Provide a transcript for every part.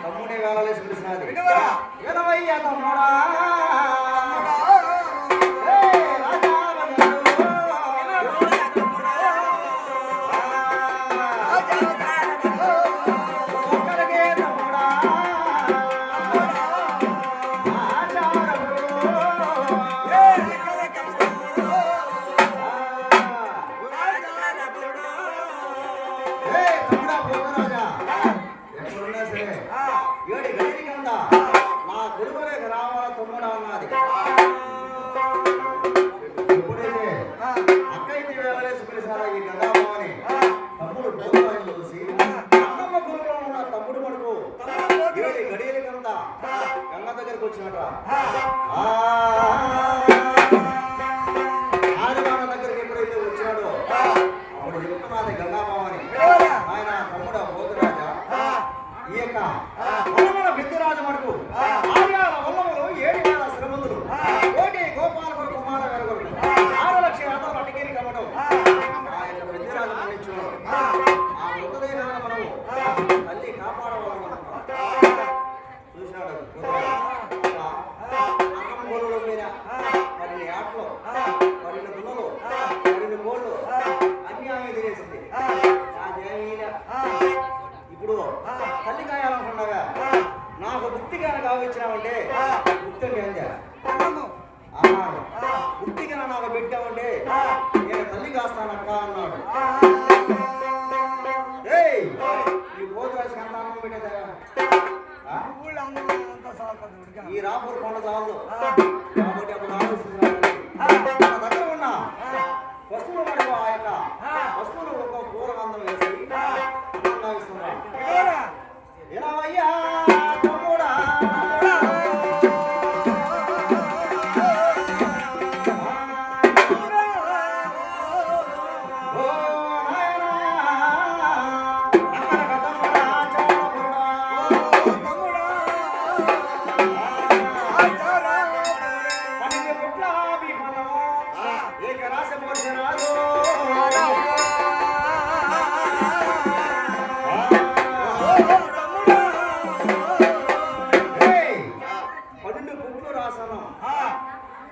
తమ్ముడే వేళలేసి పిలిచినది వినవయ్యా తమ్ముడా గంగ దగ్గరికి వచ్చినట ఆదివారం దగ్గరికి ఎప్పుడైతే వచ్చినాడో అప్పుడు చెప్తున్నది గంగామావని ఆయన తమ్ముడు పోతురాజా ఈ యొక్క బిద్దురాజు మడుకు ఆర్యాల వల్లములు 7,000 శ్రమంతులు కోటి గోపాల కుమార గారు 6 లక్షల యాదవ అటికేరి కమ్మడం ఆ యొక్క బిద్దురాజు పండించున్నాడు ఆ మృతదేహాన్ని మనము తల్లి కాపాడవాలని చూసినాడు అమ్మగోళ్ళ మీద మరిన్ని ఆటలు మరిన్ని దున్నలు మరిన్ని కోళ్ళు అన్యాయం తినేసింది ఇప్పుడు తల్లి కాయాలనుకున్నాగా నాకు బుద్ధిగా కావచ్చినావంటే బుద్ధి అన్నాడు బుద్ధిగా నాకు పెట్టావంటే నేను తల్లి కాస్తానక్క అన్నాడు ఈ పోతురాజు సంతానం పెట్టేదా ఈ రాపూర్ కొండ చాలు కాబట్టి అప్పుడు ఆలోచించిన దగ్గర ఉన్న వస్తువులు మనకు ఆ యొక్క వస్తువులు ఒక పూరగంధం వేసి ఏనవయ్యా తమ్ముడా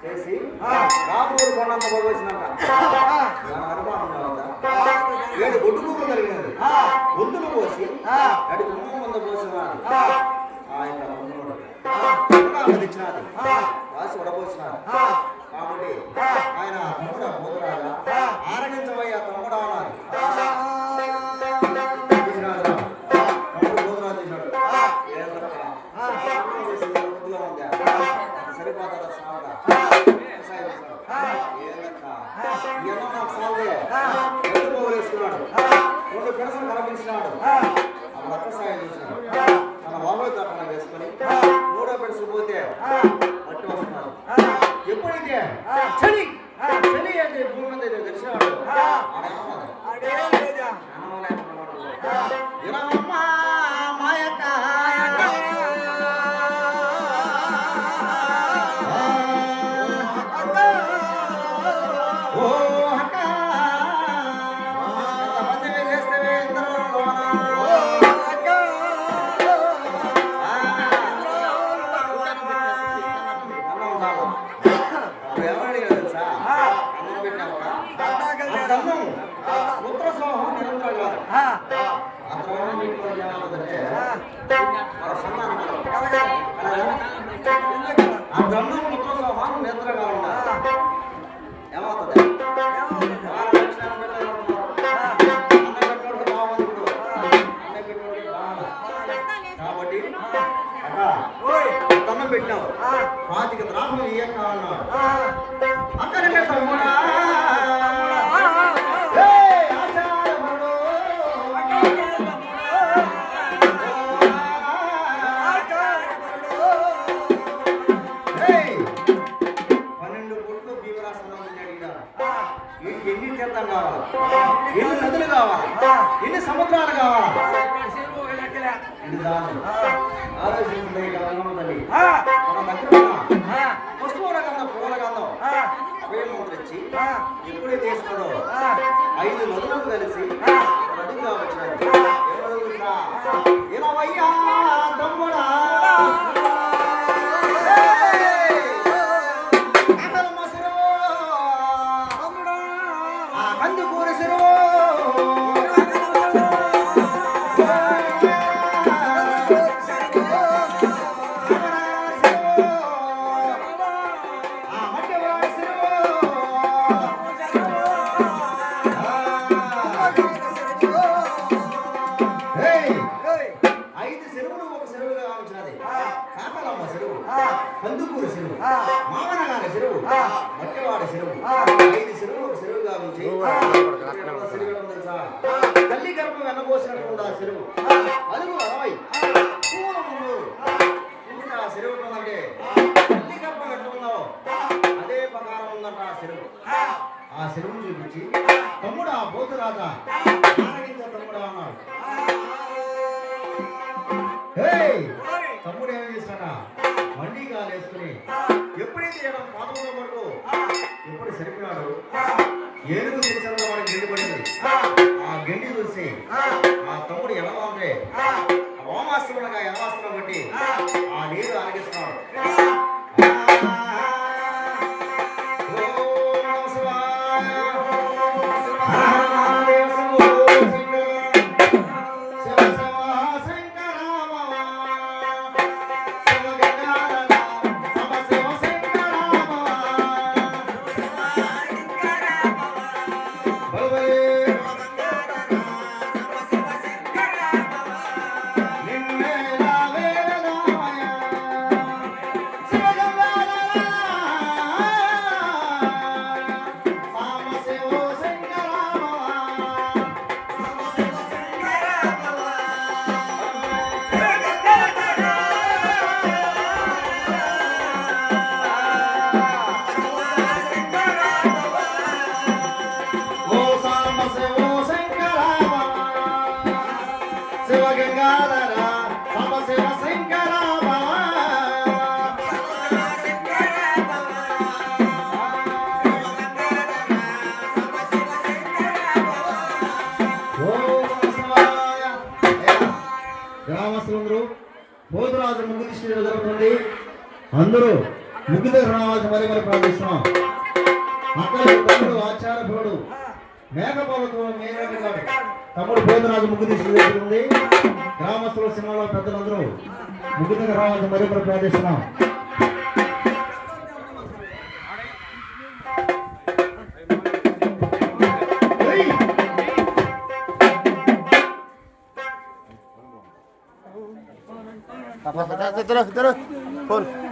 చేసి రామూరు కొండంత పోసినాక 7 గుడ్డు కూరలు కలిగినది గుంతులు పోసి అడిగి ముంద పోసినాడు ఆయన తెచ్చినాడు రాసి ఉడపోసినాడు కాబట్టి ఆయన తమ్ముడు పోతురాగా ఆరగించవయ్యా తమ్ముడా అన్నారు తమ్ముడు పోతురా చేసినాడు సరిపోతాడా సాగుగా నాకు సాగుదే రెండు పోగులు వేసుకున్నాడు 2 పెడసలు కనిపించినాడు అప్పుడు అక్క సాయం చేసినాడు తన బాబాయ్ తరఫున వేసుకొని 3వ పెడసు పోతే మట్టి వస్తున్నాడు ఎప్పుడైతే చలి చలి అంటే భూమి మీద తెలిసినాడు కాబట్టి తన్నం పెట్టినావు 25 ద్రాక్షలు ఇయ్యక అన్నాడు అక్కడే తమ్ముడా ఎన్ని నదులు కావాలా, ఎన్ని సముద్రాలు కావాలా, ఇది దాని ఆలోచించే గంగమ్మ తల్లి మన దగ్గర ఉన్న వస్తువుల గంధం, పూల గంధం అభయం తెచ్చి ఎప్పుడే తీసుకున్నాడో 5 నదులు కలిసి నదిగా వచ్చాడు. ఇరవయ్యా తమ్ముడా కందుకూర చెరువు కందుకూరు చెరువు, మామనగారి చెరువు, మట్టివాడ చెరువు, 5 చెరువులు ఒక చెరువు గావించి తెలుసా? తల్లి గర్భం వెన్నబోసినటువంటి ఆ చెరువు అదుగు 60 పూల 300 ఆ చెరువు ఉంటుందంటే తల్లి గర్భం ఎట్లా ఉందో అదే ప్రకారం ఉందంట ఆ చెరువు. ఆ చెరువును చూపించి తమ్ముడు ఆ పోతురాజా తమ్ముడు అన్నాడు. తమ్ముడు ఏం చేశాడా మండి గాలు వేసుకుని ఎప్పుడైతే పాదముల వరకు ఎప్పుడు సరిపోయాడు ఏనుగు తెలిసిన వాడికి గెండి పడింది. ఆ గెండి చూసి ఆ తమ్ముడు ఎలా ఉంటే వామాస్త్రములుగా యమాస్త్రం బట్టి ఆ నీరు ఆరగిస్తున్నాడు. గ్రామస్తులందరూ పోతురాజు ముగ్గు దిష్టి జరుగుతుంది. అందరూ ముగ్గు దగ్గర రావాల్సి మరి ప్రార్థిస్తున్నాం. అక్కడ తమ్ముడు ఆచార్యుడు మేఘపాలతో మేఘాడు తమ్ముడు పోతురాజు ముగ్గు దిష్టి జరుగుతుంది. గ్రామస్తుల సినిమాలో పెద్దలందరూ ముగ్గు దగ్గర రావాల్సి మరి ప్రార్థిస్తున్నాం. Terus, terus, terus. Full.